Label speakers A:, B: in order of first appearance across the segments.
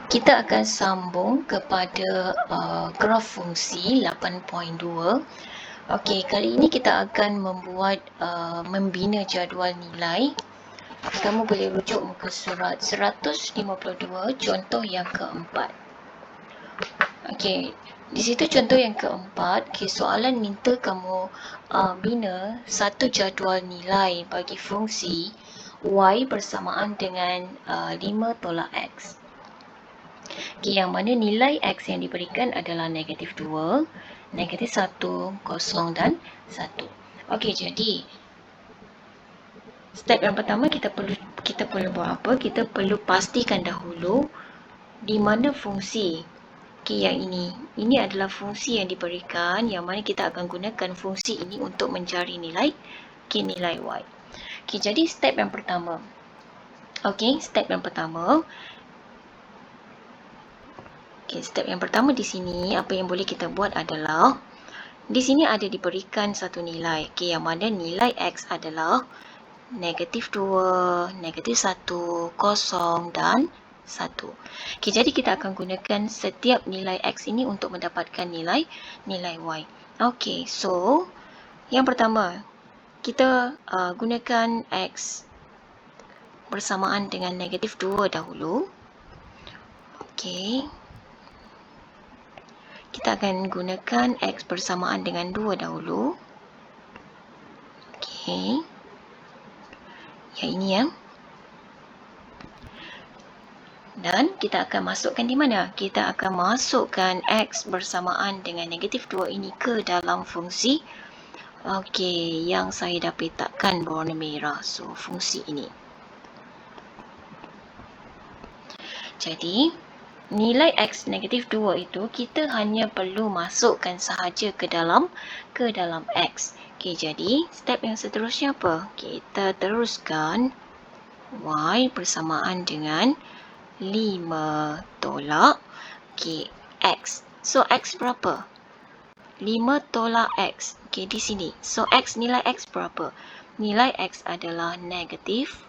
A: Kita akan sambung kepada graf fungsi 8.2. Okey, kali ini kita akan membina jadual nilai. Kamu boleh rujuk muka surat 152, contoh yang keempat. Okey, di situ contoh yang keempat, soalan minta kamu bina satu jadual nilai bagi fungsi y bersamaan dengan 5 tolak x. Okay, yang mana nilai x yang diberikan adalah negatif 2, negatif 1, kosong dan 1. Okey, jadi step yang pertama kita perlu buat apa? Kita perlu pastikan dahulu di mana fungsi. Okey, yang ini adalah fungsi yang diberikan, yang mana kita akan gunakan fungsi ini untuk mencari nilai nilai y. Okey, jadi step yang pertama. Step yang pertama di sini, apa yang boleh kita buat adalah di sini ada diberikan satu nilai, yang mana nilai x adalah negatif 2, negatif 1, kosong dan 1. Jadi kita akan gunakan setiap nilai x ini untuk mendapatkan nilai y. So yang pertama, kita gunakan x bersamaan dengan negatif 2 dahulu. Kita akan gunakan x bersamaan dengan 2 dahulu. Yang ini ya. Dan kita akan masukkan di mana? Kita akan masukkan x bersamaan dengan negatif 2 ini ke dalam fungsi. Yang saya dah petakkan berwarna merah. So, fungsi ini. Jadi, nilai x negatif 2 itu kita hanya perlu masukkan sahaja ke dalam x. Jadi step yang seterusnya apa? Kita teruskan y bersamaan dengan 5 tolak x. So x berapa? 5 tolak x. Di sini. So nilai x berapa? Nilai x adalah negatif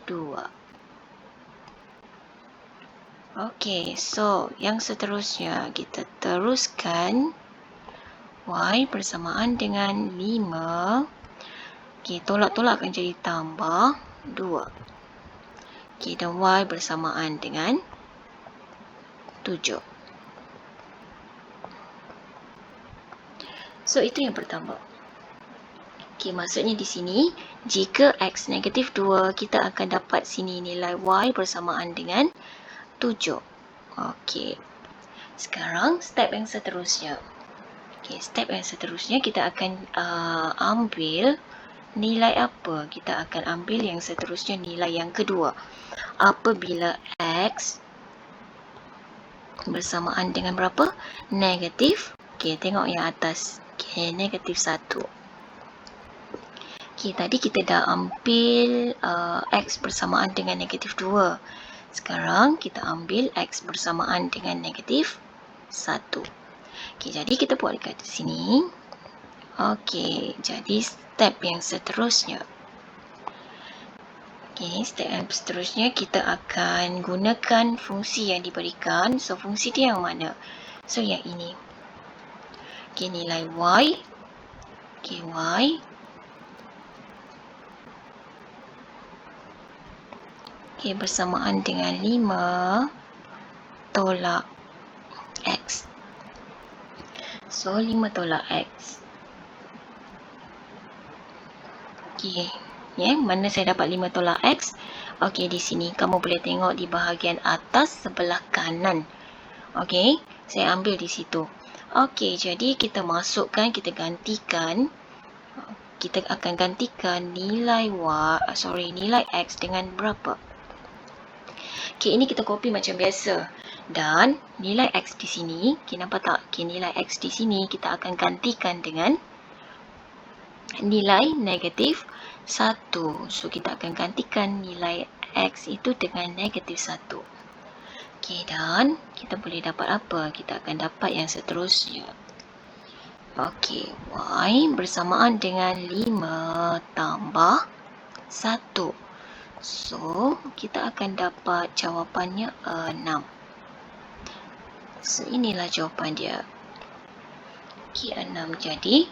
A: 2. So yang seterusnya kita teruskan y bersamaan dengan 5. Tolak-tolak akan jadi tambah 2. Dan y bersamaan dengan 7. So itu yang pertama. Maksudnya di sini jika x negatif 2, kita akan dapat sini nilai y bersamaan dengan 7. Sekarang step yang seterusnya. Step yang seterusnya kita akan ambil nilai apa? Kita akan ambil yang seterusnya nilai yang kedua. Apabila x bersamaan dengan berapa? Negatif. Tengok yang atas. Negatif 1. Tadi kita dah ambil x bersamaan dengan negatif 2. Sekarang kita ambil x bersamaan dengan negatif 1. Jadi kita buat dekat sini. Jadi step yang seterusnya. Step yang seterusnya kita akan gunakan fungsi yang diberikan. So fungsi dia yang mana? So yang ini. Nilai y. Y bersamaan dengan 5 tolak x. So 5 tolak x. Mana saya dapat 5 tolak x? Di sini kamu boleh tengok di bahagian atas sebelah kanan. Saya ambil di situ. Jadi kita masukkan, kita gantikan. Kita akan gantikan nilai nilai x dengan berapa? Ini kita copy macam biasa. Dan nilai x di sini, nampak tak? Nilai x di sini kita akan gantikan dengan nilai negatif 1. So, kita akan gantikan nilai x itu dengan negatif 1. Dan kita boleh dapat apa? Kita akan dapat yang seterusnya. Y bersamaan dengan 5 tambah 1. So, kita akan dapat jawapannya 6. So, inilah jawapan dia. Okey, 6. Jadi,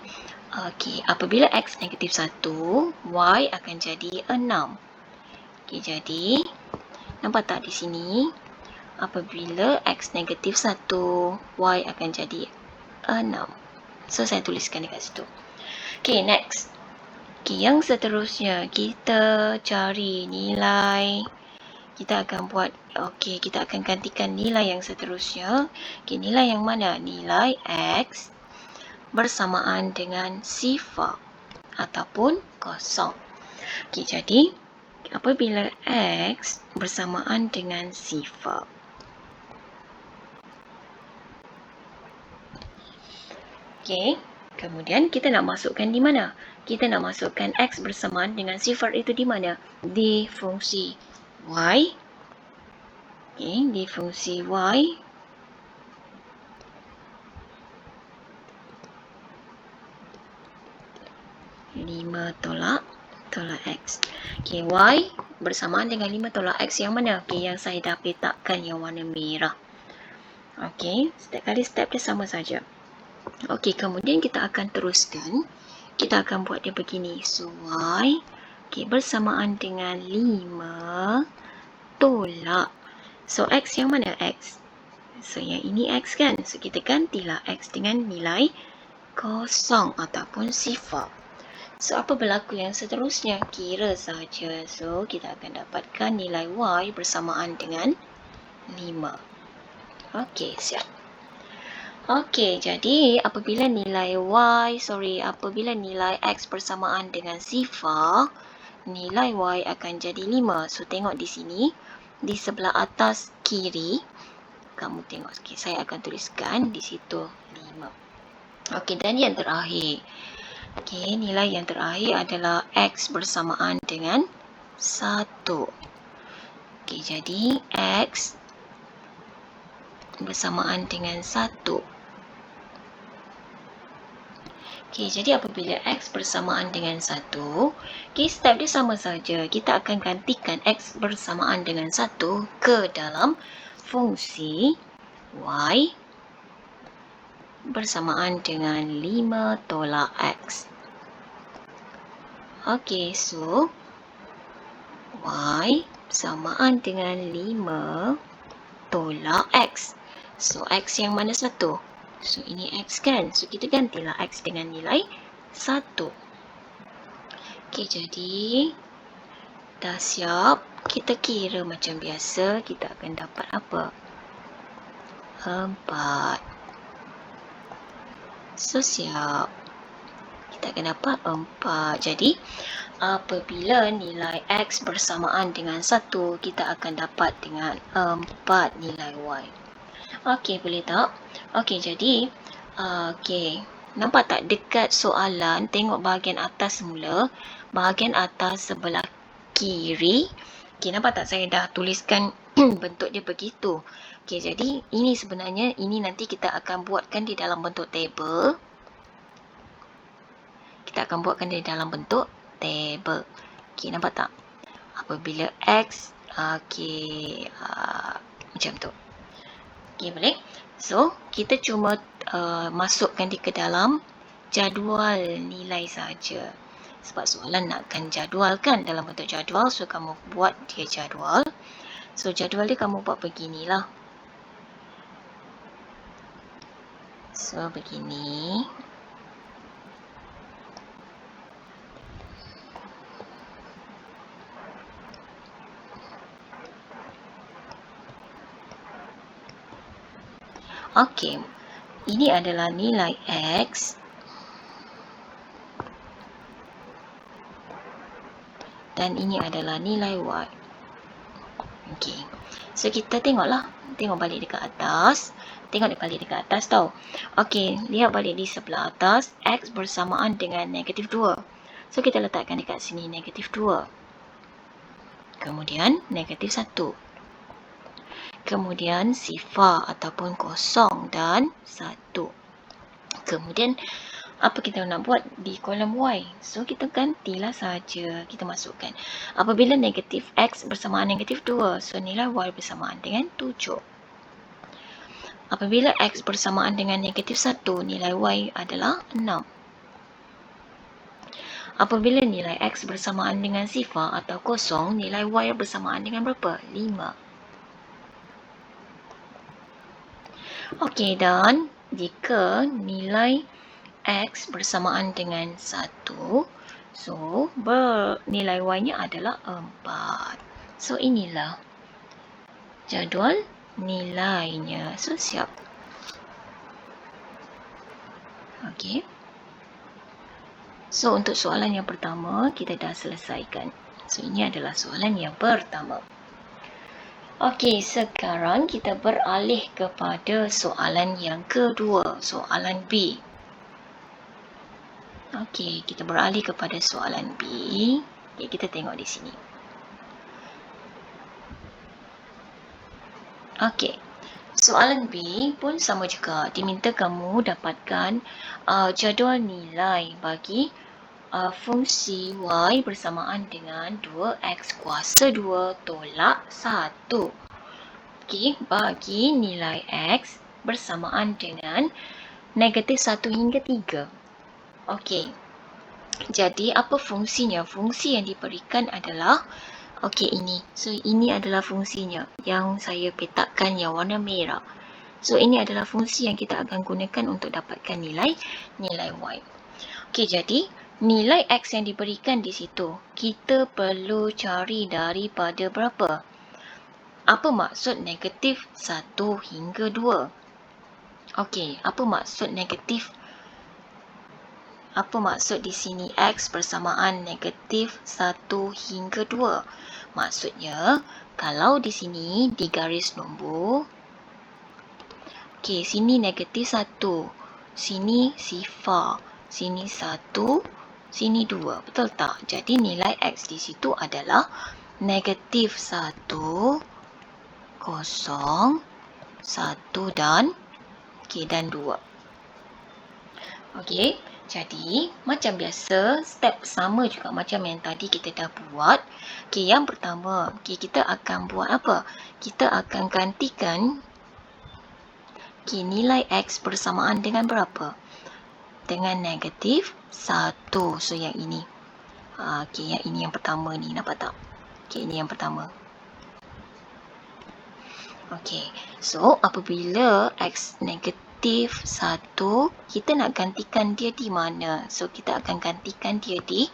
A: apabila X negatif 1, Y akan jadi 6. Okey, jadi, nampak tak di sini? Apabila X negatif 1, Y akan jadi 6. So, saya tuliskan dekat situ. Okey, next. Okey, yang seterusnya, kita cari nilai. Kita akan buat, kita akan gantikan nilai yang seterusnya. Okey, nilai yang mana? Nilai X bersamaan dengan sifar ataupun kosong. Okey, jadi apabila X bersamaan dengan sifar, okey, kemudian kita nak masukkan di mana? Kita nak masukkan X bersamaan dengan sifar itu di mana? Di fungsi Y. Okey, di fungsi Y. tolak X. Okey, Y bersamaan dengan 5 tolak X yang mana? Okey, yang saya dah petakkan yang warna merah. Okey, setiap kali step dia sama saja. Okey, kemudian kita akan teruskan. Kita akan buat dia begini. So, Y bersamaan dengan 5 tolak. So, X yang mana? X. So, yang ini X kan? So, kita gantilah X dengan nilai kosong ataupun sifar. So, apa berlaku yang seterusnya? Kira saja. So, kita akan dapatkan nilai Y bersamaan dengan 5. Okey, siap. Okey, jadi apabila nilai X bersamaan dengan sifar, nilai Y akan jadi 5. So, tengok di sini, di sebelah atas kiri, kamu tengok. Okay, saya akan tuliskan di situ 5. Okey, dan yang terakhir. Okey, nilai yang terakhir adalah X bersamaan dengan 1. Okey, jadi X bersamaan dengan 1. Okey, jadi apabila X bersamaan dengan 1, step dia sama saja. Kita akan gantikan X bersamaan dengan 1 ke dalam fungsi Y bersamaan dengan 5 tolak X. Okey, so Y bersamaan dengan 5 tolak X. So, X yang mana 1? So, ini X kan? So, kita gantilah X dengan nilai 1. Okey, jadi dah siap. Kita kira macam biasa. Kita akan dapat apa? 4. So, siap. Kita akan dapat 4. Jadi, apabila nilai X bersamaan dengan 1, kita akan dapat dengan 4 nilai Y. Okey, boleh tak? Okey, jadi, nampak tak dekat soalan, tengok bahagian atas semula. Bahagian atas sebelah kiri. Okey, nampak tak saya dah tuliskan bentuk dia begitu. Okey, jadi ini sebenarnya, ini nanti kita akan buatkan di dalam bentuk table. Kita akan buatkan di dalam bentuk table. Okey, nampak tak? Apabila X, macam tu. Okey, boleh? So, kita cuma masukkan dia ke dalam jadual nilai saja. Sebab soalan nakkan jadual kan, dalam bentuk jadual. So, kamu buat dia jadual. So, jadual dia kamu buat beginilah. So, begini. Okey, ini adalah nilai X dan ini adalah nilai Y. Okey, so kita tengoklah. Tengok balik dekat atas. Tengok balik dekat atas tau. Okey, lihat balik di sebelah atas. X bersamaan dengan negatif 2. So, kita letakkan dekat sini negatif 2. Kemudian negatif 1. Kemudian sifar ataupun kosong dan 1. Kemudian apa kita nak buat di kolom Y? So, kita gantilah saja. Kita masukkan. Apabila negatif X bersamaan negatif 2, so nilai Y bersamaan dengan 7. Apabila X bersamaan dengan negatif 1, nilai Y adalah 6. Apabila nilai X bersamaan dengan sifar atau kosong, nilai Y bersamaan dengan berapa? 5. Okey, dan jika nilai X bersamaan dengan 1, so nilai Y-nya adalah 4. So, inilah jadual nilainya. So, siap. Okey. So, untuk soalan yang pertama, kita dah selesaikan. So, ini adalah soalan yang pertama. Okey, sekarang kita beralih kepada soalan yang kedua, soalan B. Okey, kita beralih kepada soalan B. Okay, kita tengok di sini. Okey, soalan B pun sama juga. Diminta kamu dapatkan jadual nilai bagi fungsi Y bersamaan dengan 2X kuasa 2 tolak 1. Okey, bagi nilai X bersamaan dengan negatif 1 hingga 3. Okey, jadi apa fungsinya? Fungsi yang diberikan adalah, okey, ini. So, ini adalah fungsinya yang saya petakkan yang warna merah. So, ini adalah fungsi yang kita akan gunakan untuk dapatkan nilai Y. Okey, jadi nilai X yang diberikan di situ, kita perlu cari daripada berapa? Apa maksud negatif 1 hingga 2? Okey, apa maksud negatif? Apa maksud di sini X bersamaan negatif 1 hingga 2? Maksudnya, kalau di sini di garis nombor, okey, sini negatif 1, sini sifar, sini 1, sini 2. Betul tak? Jadi nilai X di situ adalah negatif 1, 0, 1 dan 2. Okey, jadi macam biasa, step sama juga macam yang tadi kita dah buat. Okey, yang pertama, kita akan buat apa? Kita akan gantikan nilai X bersamaan dengan berapa? Dengan negatif 1. So, yang ini. Okey, yang ini yang pertama ni. Nampak tak? Okey, ini yang pertama. Okey, so apabila X negatif 1, kita nak gantikan dia di mana? So, kita akan gantikan dia di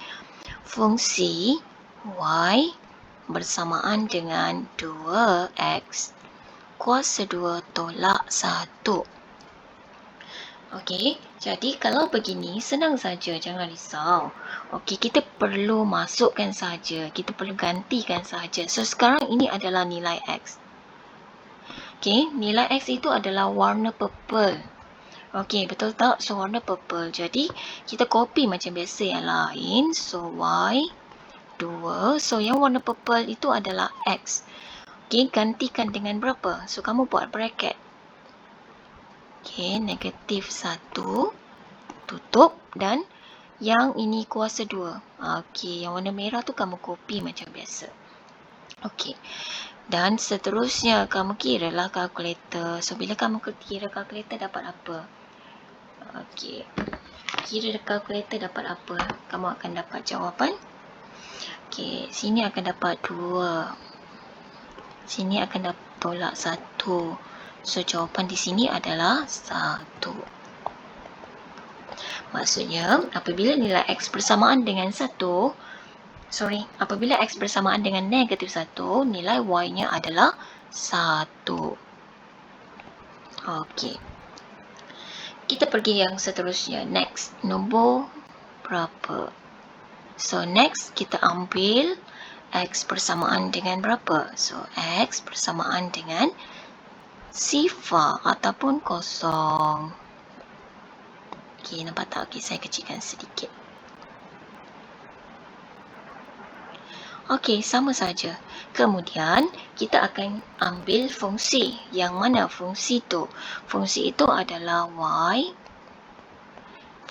A: fungsi Y bersamaan dengan 2X kuasa 2 tolak 1. Okey, jadi kalau begini senang saja, jangan risau. Okey, kita perlu masukkan saja, kita perlu gantikan saja. So, sekarang ini adalah nilai X. Okey, nilai X itu adalah warna purple. Okey, betul tak? So, warna purple. Jadi, kita copy macam biasa yang lain. So, Y 2. So, yang warna purple itu adalah X. Okey, gantikan dengan berapa? So, kamu buat bracket. Okey, negatif 1. Tutup. Dan yang ini kuasa 2. Okey, yang warna merah tu kamu copy macam biasa. Okey. Dan seterusnya, kamu kiralah kalkulator. So, bila kamu kira kalkulator dapat apa? Okey. Kira kalkulator dapat apa? Kamu akan dapat jawapan. Okey, sini akan dapat 2. Sini akan dapat tolak 1. So, jawapan di sini adalah 1. Maksudnya, apabila nilai X bersamaan dengan 1, apabila X bersamaan dengan negatif 1, nilai Y-nya adalah 1. Okey. Kita pergi yang seterusnya. Next, nombor berapa? So, next kita ambil X bersamaan dengan berapa? So, X bersamaan dengan sifar ataupun kosong. Okey, nampak tak? Okey, saya kecilkan sedikit. Okey, sama saja. Kemudian, kita akan ambil fungsi. Yang mana fungsi itu? Fungsi itu adalah Y.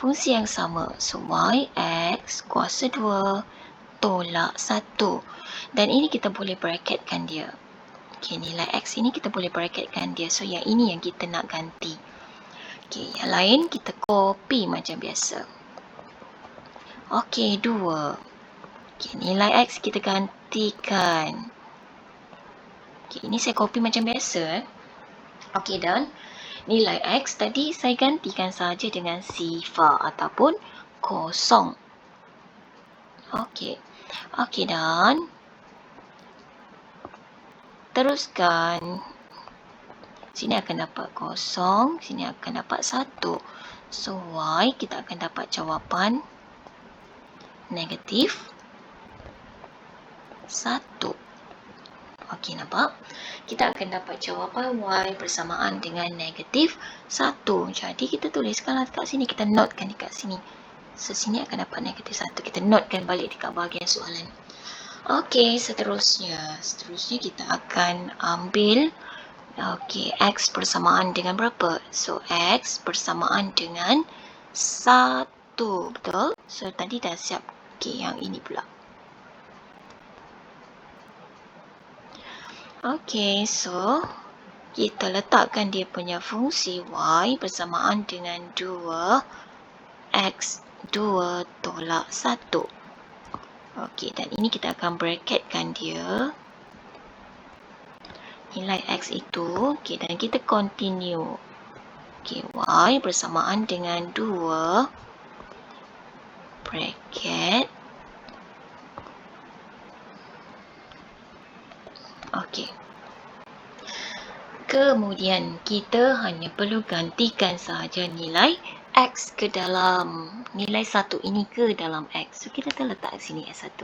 A: fungsi yang sama. So, y x kuasa 2 tolak 1. Dan ini kita boleh bracketkan dia. Okay, nilai x ini kita boleh bracketkan dia. So, yang ini yang kita nak ganti. Okay, yang lain kita copy macam biasa. Okay, 2. Okay, nilai x kita gantikan. Okay, ini saya copy macam biasa. Okay, dan nilai x tadi saya gantikan saja dengan sifar ataupun kosong. Okay. Okay, dan teruskan. Sini akan dapat kosong, sini akan dapat 1. So, y kita akan dapat jawapan negatif 1. Okey, nampak? Kita akan dapat jawapan y bersamaan dengan negatif 1. Jadi, kita tuliskanlah dekat sini. Kita notekan dekat sini. So, sini akan dapat negatif 1. Kita notekan balik dekat bahagian soalan. Okey, seterusnya. Seterusnya, kita akan ambil x bersamaan dengan berapa? So, x bersamaan dengan 1. Betul? So, tadi dah siap. Okey, yang ini pula. Okey, so kita letakkan dia punya fungsi y bersamaan dengan 2x 2 tolak 1. Okey, dan ini kita akan bracketkan dia. Nilai x itu. Okey, dan kita continue. Okey, y bersamaan dengan 2 bracket. Okey. Kemudian kita hanya perlu gantikan sahaja nilai x ke dalam nilai 1 ini ke dalam x. So kita letak sini x1.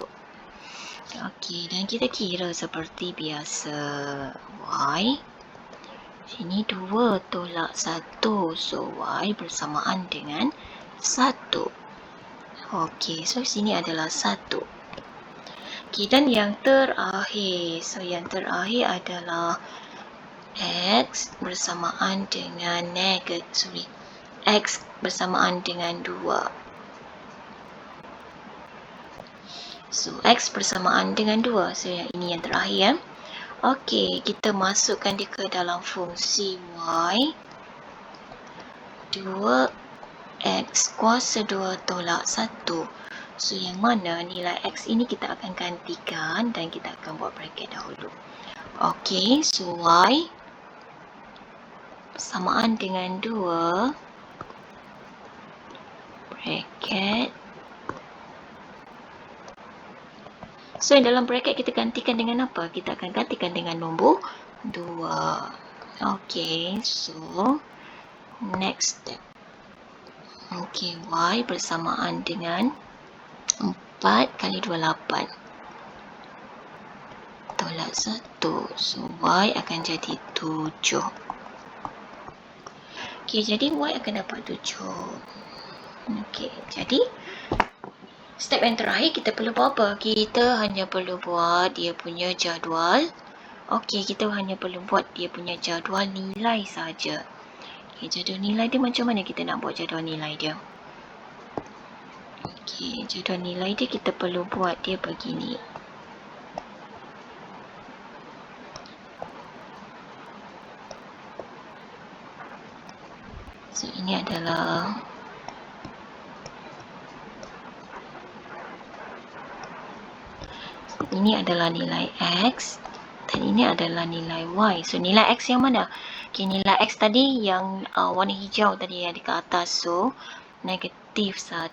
A: Okey, dan kita kira seperti biasa. Y sini 2 tolak 1. So y bersamaan dengan 1. Okey, so sini adalah 1. Okey, dan yang terakhir. So yang terakhir adalah x bersamaan dengan x bersamaan dengan 2. So, x bersamaan dengan 2. So, yang ini yang terakhir. Okey, kita masukkan dia ke dalam fungsi y. 2x kuasa 2 tolak 1. So, yang mana nilai x ini kita akan gantikan dan kita akan buat bracket dahulu. Okey, so y bersamaan dengan 2 bracket. So, dalam bracket kita gantikan dengan apa? Kita akan gantikan dengan nombor 2. Okey, so next step. Okey, y bersamaan dengan 4 kali 28 tolak 1. So, y akan jadi 7. Okey, jadi y akan dapat 7. Okey, jadi step yang terakhir kita perlu buat apa? Kita hanya perlu buat dia punya jadual. Okey, kita hanya perlu buat dia punya jadual nilai saja. Okey, jadual nilai dia macam mana kita nak buat jadual nilai dia? Okey, jadual nilai dia kita perlu buat dia begini. So, ini adalah nilai x dan ini adalah nilai y. So, nilai x yang mana? Okay, nilai x tadi yang warna hijau tadi yang di ke atas. So, negatif 1,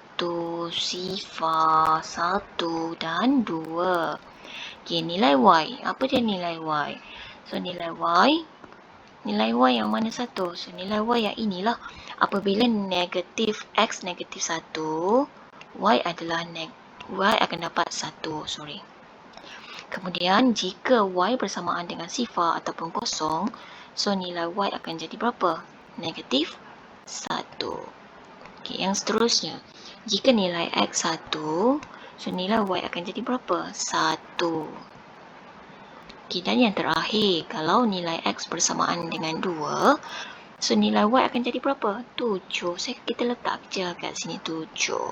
A: sifar 1 dan 2. Okay, nilai y. Apa dia nilai y? So, nilai y yang mana satu? So, nilai y yang inilah. Apabila negatif x negatif 1, y akan dapat 1. Sorry. Kemudian, jika y bersamaan dengan sifar ataupun kosong, so nilai y akan jadi berapa? Negatif 1. Okay, yang seterusnya. Jika nilai x 1, so nilai y akan jadi berapa? 1. Okay, dan yang terakhir, kalau nilai x bersamaan dengan 2, So nilai Y akan jadi berapa? 7. Kita letak je kat sini 7.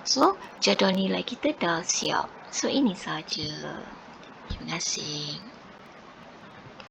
A: So jadual nilai kita dah siap. So ini saja. Terima kasih.